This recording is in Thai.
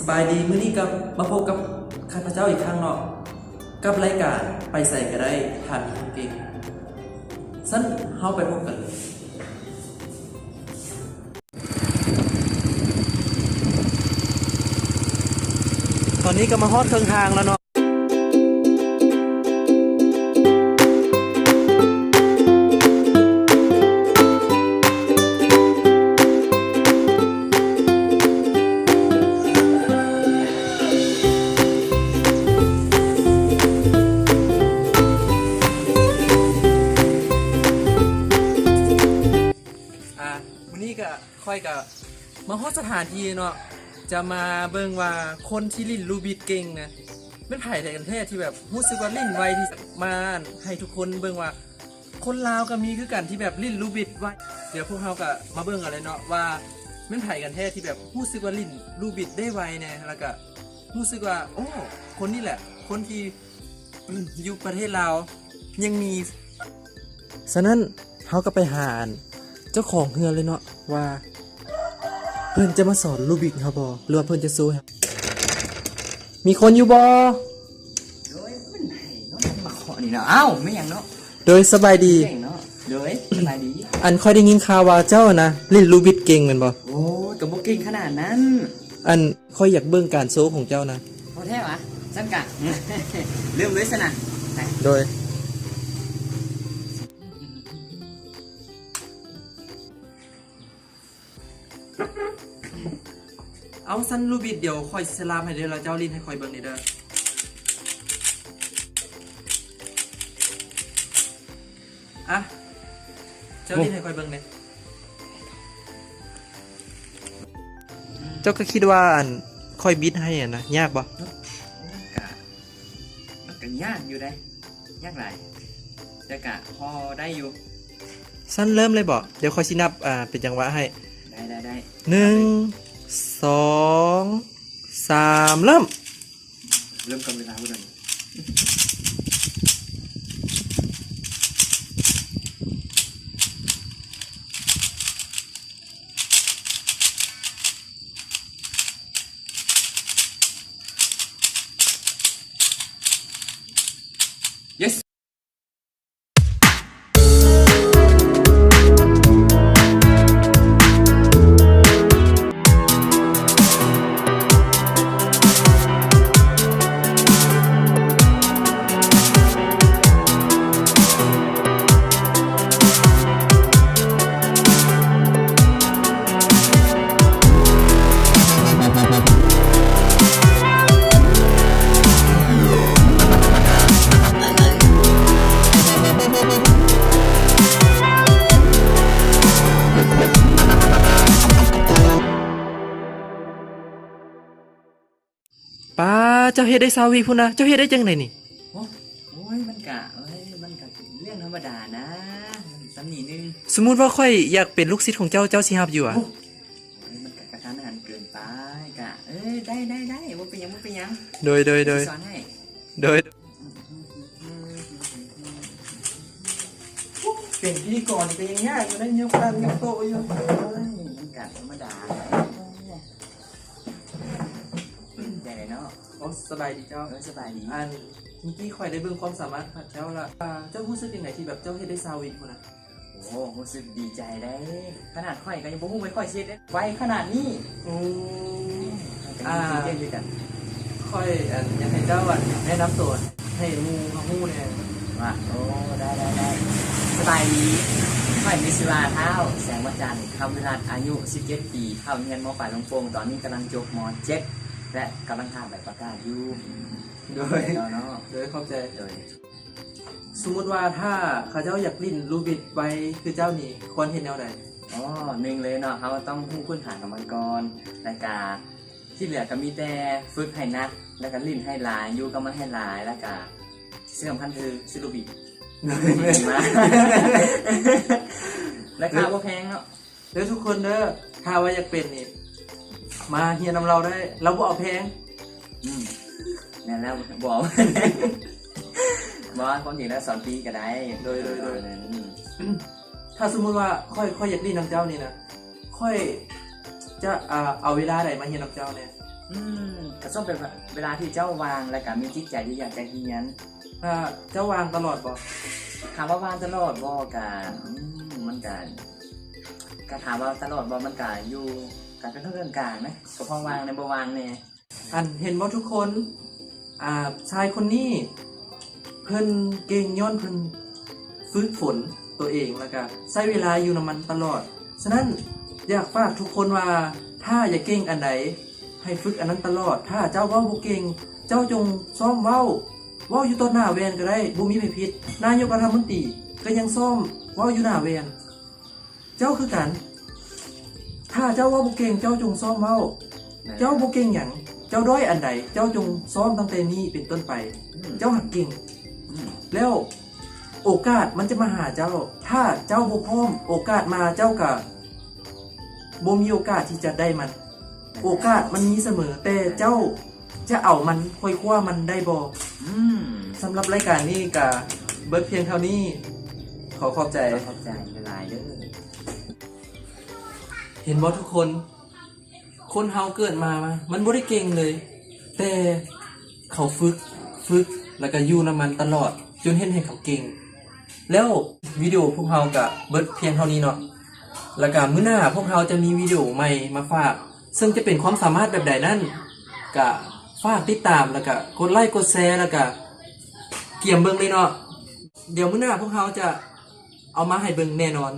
บายดีมื้อนี้กับมาพบกับข้าพเจ้าอีกครั้งเนาะกับรายการไปใส่ก็ได้ทานคนเก่งสั้นเฮาไปพบกันเลยตอนนี้ก็มาฮอดครึ่งทางแล้วเนาะวันนี้ก็ค่อยกับมาฮอดสถานที่เนาะจะมาเบิ่งว่าคนที่ลิ้นลูบิดเก่งนะเป็นไผ่แต่กันแท้ที่แบบรู้สึกว่าลิ้นไวที่มาให้ทุกคนเบิ่งว่าคนลาวก็มีคือกันที่แบบลิ้นลูบิดไวเดี๋ยวพวกเราก็มาเบิ่งกันเลยเนาะว่าเป็นไผ่กันแท้ที่แบบรู้สึกว่าลิ้นลูบิดได้ไวเนี่ยแล้วก็รู้สึกว่าโอ้คนนี้แหละคนที่อยู่ประเทศลาวยังมีฉะนั้นเขาก็ไปหาเจ้าของเฮือนเลยเนาะว่าเพิ่นจะมาสอนลูบิกเขาบอหรือว่าเพิ่นจะสู้ครับมีคนอยู่บอโดยมันไหนเนาะมาขอนี่เนาะอ้าวไม่อย่างเนาะโดยสบายดีเก่งเนาะโดยสบายดีอันค่อยได้ยินข่าวว่าเจ้านะเล่นลูบิกเก่งแม่นบ่โอ้กับบ่เก่งขนาดนั้นอันค่อยอยากเบิ่งการโซ่ของเจ้านะพอแท้วะจังกะ เริ่มเลยซะนะโดยเอาสั้นลูบิดเดี๋ยวค่อยสลามให้เดี๋ยวเราเจ้าลิ้นให้ค่อยเบิ่งนี่เด้ออ่ะเจ้าลิ้นให้ค่อยเบิ่งนี่เจ้าก็คิดว่าอันค่อยบิดให้อ่ะนะยากบ่มันก็ยากอยู่ได้ยากหลายแต่กะพอได้อยู่สั้นเริ่มเลยบ่เดี๋ยวค่อยสินับเป็นจังหวะให้ได้1 2 3เริ่มกับเวลาพูดเลยyesป้าเจ้าเฮ็ดได้20 วิพุ่นนะเจ้าเฮ็ดได้จังไดนี่โอ้ยมันกะเรื่องธรรมดานะสำนีนึงสมมุติว่าค่อยอยากเป็นลูกศิษย์ของเจ้าเจ้าสิรับอยู่อ่ะมันกระทันหันเกินไปกะได้ว่าเป็นยังโดยสอนให้โดยเป็นพิธีกรก็ยังยากอยู่ได้ยกตั้งยกโต๊ะอยู่มันกะธรรมดาใหญ่เนาะโอ้สบายดีเจ้าสบายดีอันเมื่อกี้ค่อยได้เบิ่งความสามารถของเจ้าละเจ้ารู้สึกยังไงที่แบบเจ้าเฮ็ดได้20 วิพุ่นน่ะโอ้รู้สึกดีใจได้ขนาดค่อยก็ยังบ่ฮู้ไม่ค่อยเฮ็ดไวขนาดนี้โอ้เก่งด้วยกันค่อยอยากให้เจ้าแนะนำตัวให้หมู่ฮู้แน่ว่าโอ้ได้สบายดีค่อยมีชื่อว่าเท้าแสงวัจันทร์คำวิรัตอายุ17 ปีเข้าเรียนม.ปลายลำโพงตอนนี้กำลังจบม.7และกำลังทำใบประกาศอยู่โดยเข้าใจโดยสมมติว่าถ้าเขาเจ้าอยากลิ้นลูบิดไว้คือเจ้านี่ควรเห็นแนวใดหนึ่งเลยเนาะเขาต้องพูดพื้นฐานกับมันก่อนรายการที่เหลือก็มีแต่ฝึกให้นักแล้วก็ลิ้นให้หลายอยู่กับมันให้หลายแล้วก็เสื่อมพันคือซิลูบิดมาราคาก็แพงเนาะเด้อทุกคนเด้อถ้าว่าอยากเป็นนี่มาเฮียนำเราได้เราบ่เอาแพงนั่นแล้วบอกความจริงแล้วสอนปีก็ได้โดยถ้าสมมติว่าค่อยอยากลิ้นน้ำเจ้านี่นะค่อยจะเอาเวลาไหนมาเฮียนน้ำเจ้าเนี่ย ก็ต้องเป็นเวลาที่เจ้าวางแล้วก็มีจิตใจที่อยากจะเรียน ถ้าเจ้าวางตลอดบ่ ถามว่าวางตลอดบ่ก็มันก็ถามว่าตลอดบ่มันก็อยู่กันเป็นเรื่องกลางนะก็พอวางในบ่วางแน่ อันเห็นบ่ทุกคนชายคนนี้เพิ่นเก่งย้อนเพิ่นฝึกฝนตัวเองแล้วก็ใช้เวลาอยู่นำมันตลอดฉะนั้นอยากฝากทุกคนว่าถ้าอยากเก่งอันใดให้ฝึกอันนั้นตลอดถ้าเจ้าเว้าบ่เก่งเจ้าจงซ้อมเว้าอยู่ต้นหน้าแวนก็ได้บ่มีไผผิดนายกรัฐมนตรีก็ยังซ้อมเว้าอยู่หน้าแวนเจ้าคือกันถ้าเจ้าเว้าบ่เก่งเจ้าจงซ้อมเว้าเจ้าบ่เก่งหยังเจ้าด้อยอันใดเจ้าจงซ้อมตั้งแต่นี้เป็นต้นไปเจ้าหักเก่งแล้วโอกาสมันจะมาหาเจ้าถ้าเจ้าบ่พร้อมโอกาสมาเจ้าก็บ่มีโอกาสที่จะได้มันโอกาสมันมีเสมอแต่เจ้าจะเอามันค่อยคว้ามันได้บ่สำหรับรายการนี้ก็เบิดเพียงเท่านี้ขอขอบใจ ขอบใจหลายๆเด้อ เห็นบ่ทุกคนคนเฮาเกิดมามันบ่ได้เก่งเลย แต่เขาฝึกแล้วก็อยู่นํมันตลอดจนเห็นให้เขาเก่งแล้ววิดีโอพวกเฮาก็เบิดเพียงเท่านี้เนาะแล้วก็มื้อหน้าพวกเฮาจะมีวิดีโอใหม่มาฝากซึ่งจะเป็นความสามารถแบบใดนั้นก็ฝากติดตามแล้วก็กดไลค์กดแชร์แล้วก็เกี่ยมเบิ่งเลยเนาะเดี๋ยวมื้อหน้าพวกเฮาจะเอามาให้เบิ่งแน่นอน